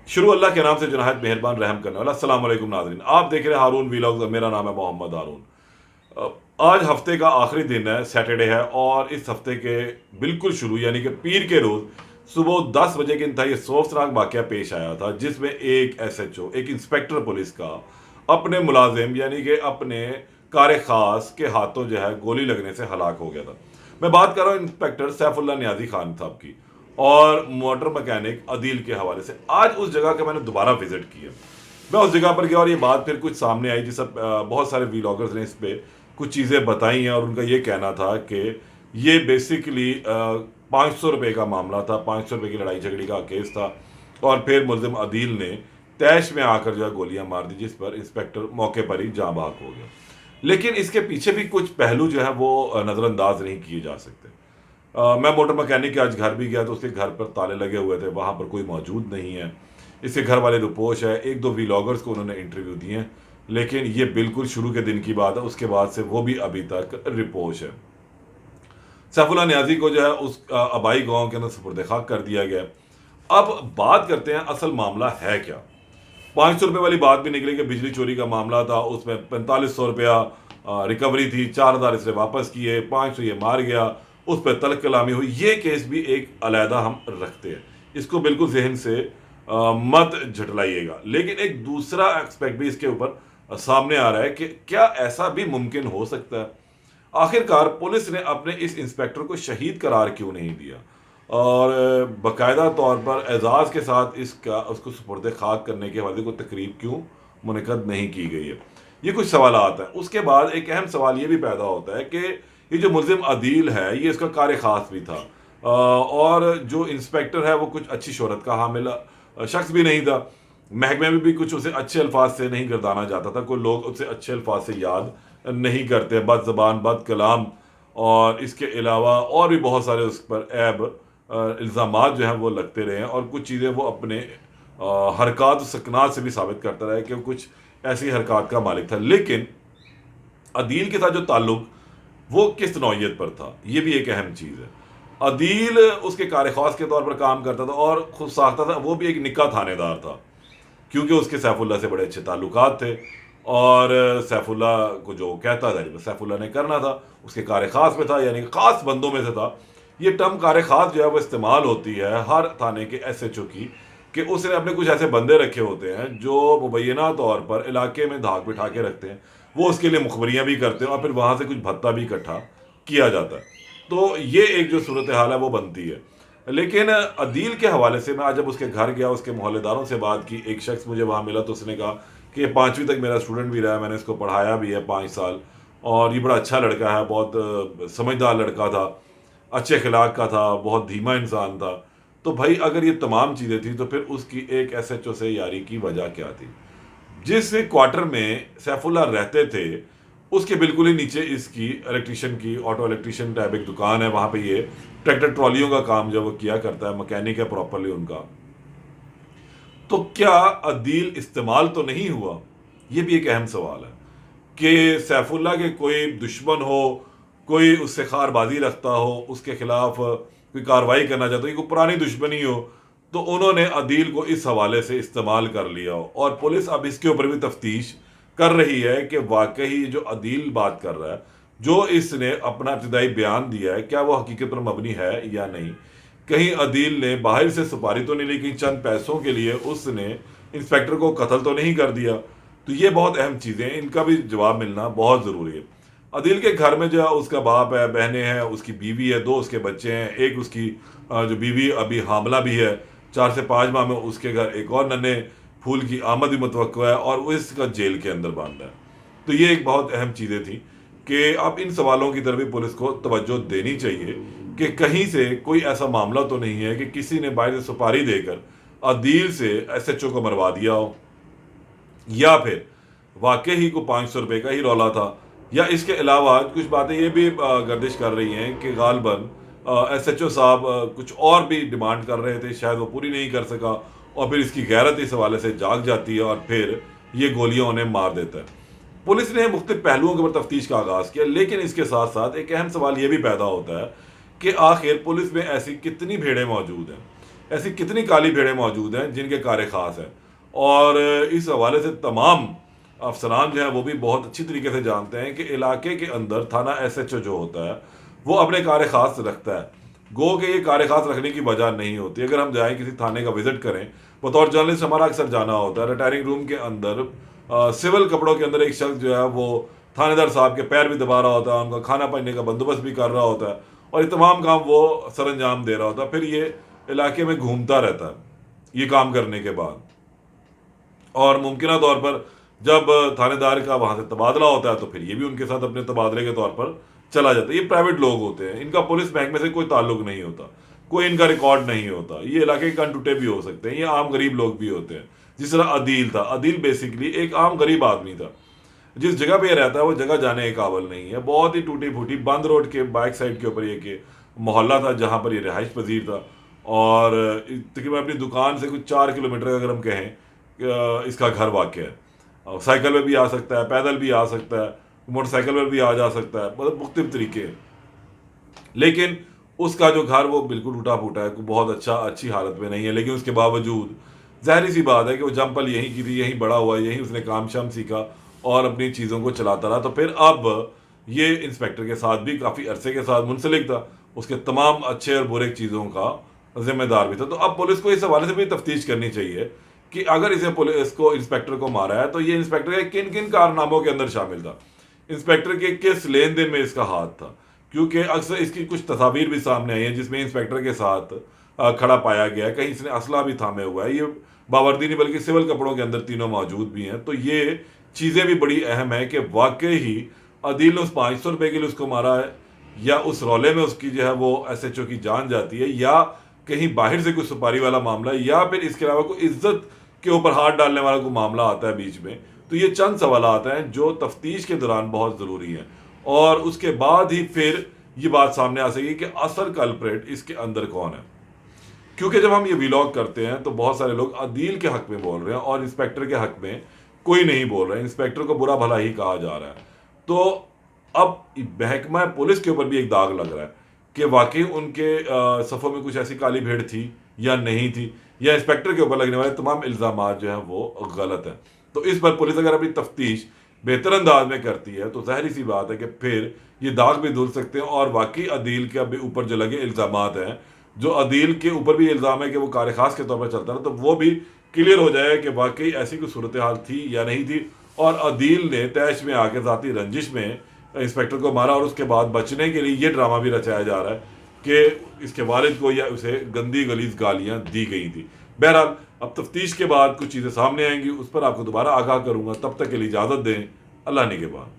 शुरू अल्लाह के नाम से जो नहायत मेहरबान रहम करने वाला। अस्सलाम वालेकुम नाज़रीन, आप देख रहे हैं हारून वीलॉग्स। मेरा नाम है मोहम्मद हारून। आज हफ्ते का आखिरी दिन है, सैटरडे है, और इस हफ्ते के बिल्कुल शुरू यानी कि पीर के रोज़ सुबह 10 बजे के इंतहाई अफसोसनाक वाक़या पेश आया था, जिसमें एक एसएचओ, एक इंस्पेक्टर पुलिस का अपने मुलाजिम यानी कि अपने कार खास के हाथों जो है गोली लगने से हलाक हो गया था। मैं बात कर रहा हूँ इंस्पेक्टर सैफुल्ला नियाजी खान साहब की और मोटर मैकेनिक अदील के हवाले से। आज उस जगह का मैंने दोबारा विजिट किया। मैं उस जगह पर गया और ये बात फिर कुछ सामने आई, जिस बहुत सारे व्लॉगर्स ने इस पे कुछ चीज़ें बताई हैं, और उनका ये कहना था कि ये बेसिकली 500 रुपये का मामला था, 500 रुपये की लड़ाई झगड़ी का केस था, और फिर मुलजिम अदील ने तैश में आकर जो है गोलियां मार दी, जिस पर इंस्पेक्टर मौके पर ही जाँ बहक हो गया। लेकिन इसके पीछे भी कुछ पहलू जो है वो नज़रअंदाज नहीं किए जा सकते। मैं मोटर मैकेनिक के आज घर भी गया तो उसके घर पर ताले लगे हुए थे, वहाँ पर कोई मौजूद नहीं है। इसके घर वाले रुपोश है, एक दो व्लॉगर्स को उन्होंने इंटरव्यू दिए हैं, लेकिन ये बिल्कुल शुरू के दिन की बात है, उसके बाद से वो भी अभी तक रिपोश है। सैफुल्ला नियाजी को जो है उस आबाई गांव के अंदर सुपुर्द खाक कर दिया गया। अब बात करते हैं असल मामला है क्या। 500 रुपये वाली बात भी निकली कि बिजली चोरी का मामला था, उसमें 4500 रुपया रिकवरी थी, 4000 इसने वापस किए, 500 ये मार गया, उस पर तल्ख कलामी हुई। ये केस भी एक अलहदा हम रखते हैं, इसको बिल्कुल जहन से मत झटलाइएगा। लेकिन एक दूसरा एक्सपेक्ट भी इसके ऊपर सामने आ रहा है कि क्या ऐसा भी मुमकिन हो सकता है। आखिरकार पुलिस ने अपने इस इंस्पेक्टर को शहीद करार क्यों नहीं दिया, और बाकायदा तौर पर एजाज़ के साथ इसका उसको सुपुर्द खाक करने के हवाले को तकरीब क्यों मुनक़द नहीं की गई है। ये कुछ सवालात हैं। उसके बाद एक अहम सवाल ये भी पैदा होता है कि ये जो मुलजिम अदील है ये इसका कार खास भी था, और जो इंस्पेक्टर है वो कुछ अच्छी शोहरत का हामिल शख्स भी नहीं था। महकमे में भी कुछ उसे अच्छे अल्फाज से नहीं गर्दाना जाता था, कोई लोग उसे अच्छे अल्फाज से याद नहीं करते, बद ज़बान बद कलाम, और इसके अलावा और भी बहुत सारे उस पर ऐब इल्ज़ामात जो हैं वो लगते रहे हैं, और कुछ चीज़ें वो अपने हरकत सकनात से भी साबित करता रहा है कि वो कुछ ऐसी हरकत का मालिक था। लेकिन अदील के साथ जो ताल्लुक वो किस नौइयत पर था, ये भी एक अहम चीज़ है। अदील उसके कार खास के तौर पर काम करता था और खुद साख्ता था, वो भी एक निक्का थानेदार था, क्योंकि उसके सैफुल्ला से बड़े अच्छे ताल्लुकात थे, और सैफुल्ला को जो कहता था सैफुल्ला ने करना था, उसके कार खास में था, यानी ख़ास बंदों में से था। ये टर्म कार खास जो है वो इस्तेमाल होती है हर थाने के एसएचओ की, कि उसने अपने कुछ ऐसे बंदे रखे होते हैं जो मुबैना तौर पर इलाके में धाक बिठा के रखते हैं, वो उसके लिए मुखबरियाँ भी करते हैं, और फिर वहाँ से कुछ भत्ता भी इकट्ठा किया जाता है। तो ये एक जो सूरत हाल है वो बनती है। लेकिन अदील के हवाले से मैं आज जब उसके घर गया, उसके मोहल्लेदारों से बात की, एक शख्स मुझे वहाँ मिला तो उसने कहा कि ये 5वीं तक मेरा स्टूडेंट भी रहा है, मैंने इसको पढ़ाया भी है 5 साल, और ये बड़ा अच्छा लड़का है, बहुत समझदार लड़का था, अच्छे अखलाक का था, बहुत धीमा इंसान था। तो भाई अगर ये तमाम चीज़ें थी तो फिर उसकी एक एसएचओ से यारी की वजह क्या थी। जिस क्वार्टर में सैफुल्ला रहते थे उसके बिल्कुल ही नीचे इसकी इलेक्ट्रिशियन की, ऑटो इलेक्ट्रिशियन टाइप एक दुकान है, वहाँ पे ये ट्रैक्टर ट्रॉलियों का काम जो वो किया करता है, मैकेनिक है प्रॉपरली उनका। तो क्या अदील इस्तेमाल तो नहीं हुआ, ये भी एक अहम सवाल है कि सैफुल्ला के कोई दुश्मन हो, कोई उससे खारबाजी रखता हो, उसके खिलाफ कोई कार्रवाई करना चाहता हो, कोई पुरानी दुश्मनी हो, तो उन्होंने अदील को इस हवाले से इस्तेमाल कर लिया हो। और पुलिस अब इसके ऊपर भी तफ्तीश कर रही है कि वाकई जो अदील बात कर रहा है, जो इसने अपना इब्तिदाई बयान दिया है, क्या वो हकीकत पर मबनी है या नहीं। कहीं अदील ने बाहर से सुपारी तो नहीं ली, कहीं चंद पैसों के लिए उसने इंस्पेक्टर को कत्ल तो नहीं कर दिया। तो ये बहुत अहम चीज़ें हैं, इनका भी जवाब मिलना बहुत ज़रूरी है। अदील के घर में जो है उसका बाप है, बहनें हैं, उसकी बीवी है, 2 उसके बच्चे हैं, एक उसकी जो बीवी अभी हामला भी है, 4 से 5 माह में उसके घर एक और नन्हे फूल की आमद भी मुतवक्को है, और वो इसका जेल के अंदर बांधा है। तो ये एक बहुत अहम चीज़ें थी कि अब इन सवालों की तरफ भी पुलिस को तवज्जो देनी चाहिए कि कहीं से कोई ऐसा मामला तो नहीं है कि किसी ने बाहर से सुपारी देकर अदील से एसएचओ को मरवा दिया हो, या फिर वाकई ही को 500 रुपये का ही रौला था, या इसके अलावा कुछ बातें ये भी गर्दिश कर रही हैं कि गालबन एसएचओ साहब कुछ और भी डिमांड कर रहे थे, शायद वो पूरी नहीं कर सका, और फिर इसकी गैरत इस हवाले से जाग जाती है और फिर ये गोलियां उन्हें मार देता है। पुलिस ने मुख्तलिफ पहलुओं के ऊपर तफ्तीश का आगाज़ किया, लेकिन इसके साथ साथ एक अहम सवाल ये भी पैदा होता है कि आखिर पुलिस में ऐसी कितनी भेड़ें मौजूद हैं। ऐसी कितनी काली भेड़ें मौजूद हैं जिनके कार्य खास है। और इस हवाले से तमाम अफसरान जो हैं वो भी बहुत अच्छी तरीके से जानते हैं कि इलाके के अंदर थाना एसएचओ जो होता है वो अपने कार्य खास रखता है। गो के ये कार्य खास रखने की वजह नहीं होती। अगर हम जाएं किसी थाने का विजिट करें, बतौर जर्नलिस्ट हमारा अक्सर जाना होता है, रिटायरिंग रूम के अंदर सिविल कपड़ों के अंदर एक शख्स जो है वो थानेदार साहब के पैर भी दबा रहा होता है, उनका खाना पाने का बंदोबस्त भी कर रहा होता है और ये तमाम काम वो सरंजाम दे रहा होता है। फिर ये इलाके में घूमता रहता है ये काम करने के बाद, और मुमकिन तौर पर जब थानेदार का वहां से तबादला होता है तो फिर ये भी उनके साथ अपने तबादले के तौर पर चला जाता है। ये प्राइवेट लोग होते हैं, इनका पुलिस महकमे से कोई ताल्लुक नहीं होता, कोई इनका रिकॉर्ड नहीं होता। ये इलाके के कंटूटे भी हो सकते हैं, ये आम गरीब लोग भी होते हैं। जिस तरह अदील था, अदील बेसिकली एक आम गरीब आदमी था। जिस जगह पे ये रहता है वो जगह जाने के काबिल नहीं है, बहुत ही टूटी फूटी बंद रोड के बैक साइड के ऊपर ये के मोहल्ला था जहाँ पर ये रिहाइश पजीर था। और तकरीबन अपनी दुकान से कुछ 4 किलोमीटर अगर हम कहें इसका घर वाक़ है। साइकिल में भी आ सकता है, पैदल भी आ सकता है, मोटरसाइकिल पर भी आ जा सकता है, मतलब मुख्तलिफ तरीके हैं। लेकिन उसका जो घर वो बिल्कुल टूटा फूटा है, बहुत अच्छी हालत में नहीं है। लेकिन उसके बावजूद जाहिर सी बात है कि वो जंपल यहीं की थी, यहीं बड़ा हुआ, यहीं उसने काम शाम सीखा और अपनी चीज़ों को चलाता रहा। तो फिर अब ये इंस्पेक्टर के साथ भी काफ़ी अरसे के साथ मुंसलिक था, उसके तमाम अच्छे और बुरे चीज़ों का जिम्मेदार भी था। तो अब पुलिस को इस हवाले से भी तफ्तीश करनी चाहिए कि अगर इसे पुलिस को इंस्पेक्टर को मारा है तो ये इंस्पेक्टर के किन किन कारनामों के अंदर शामिल था, इंस्पेक्टर के किस लेन देन में इसका हाथ था। क्योंकि अक्सर इसकी कुछ तस्वीर भी सामने आई है जिसमें इंस्पेक्टर के साथ खड़ा पाया गया है, कहीं इसने असला भी थामे हुआ है, ये बावर्दी नहीं बल्कि सिविल कपड़ों के अंदर तीनों मौजूद भी हैं। तो ये चीज़ें भी बड़ी अहम है कि वाकई ही अदील ने उस 500 रुपये के लिए उसको मारा है, या उस रौले में उसकी जो है वो एसएचओ की जान जाती है, या कहीं बाहर से कोई सुपारी वाला मामला है, या फिर इसके अलावा कोई इज्जत के ऊपर हाथ डालने वाला कोई मामला आता है बीच में। तो ये चंद सवाल आते हैं जो तफ्तीश के दौरान बहुत ज़रूरी है, और उसके बाद ही फिर ये बात सामने आ सकेगी कि असल कल्प्रेट इसके अंदर कौन है। क्योंकि जब हम ये व्लॉग करते हैं तो बहुत सारे लोग अदील के हक में बोल रहे हैं और इंस्पेक्टर के हक में कोई नहीं बोल रहा है, इंस्पेक्टर को बुरा भला ही कहा जा रहा है। तो अब महकमा पुलिस के ऊपर भी एक दाग लग रहा है कि वाकई उनके सफ़ों में कुछ ऐसी काली भेड़ थी या नहीं थी, या इंस्पेक्टर के ऊपर लगने वाले तमाम इल्ज़ाम जो हैं वो गलत हैं। तो इस पर पुलिस अगर अपनी तफ्तीश बेहतर अंदाज में करती है तो जाहिर सी बात है कि फिर ये दाग भी धुल सकते हैं, और वाकई अदील के अभी ऊपर जो लगे इल्ज़ाम हैं, जो अदील के ऊपर भी इल्ज़ाम है कि वो कार्य खास के तौर पर चलता है, तो वो भी क्लियर हो जाए कि वाकई ऐसी कोई सूरत हाल थी या नहीं थी, और अदील ने तैश में आके ज़ाती रंजिश में इंस्पेक्टर को मारा, और उसके बाद बचने के लिए ये ड्रामा भी रचाया जा रहा है कि इसके वालिद को या उसे गंदी गलीज गालियाँ दी गई थी। बहरहाल अब तफ्तीश के बाद कुछ चीज़ें सामने आएंगी, उस पर आपको दोबारा आगाह करूँगा। तब तक के लिए इजाज़त दें, अल्लाह निगहबान।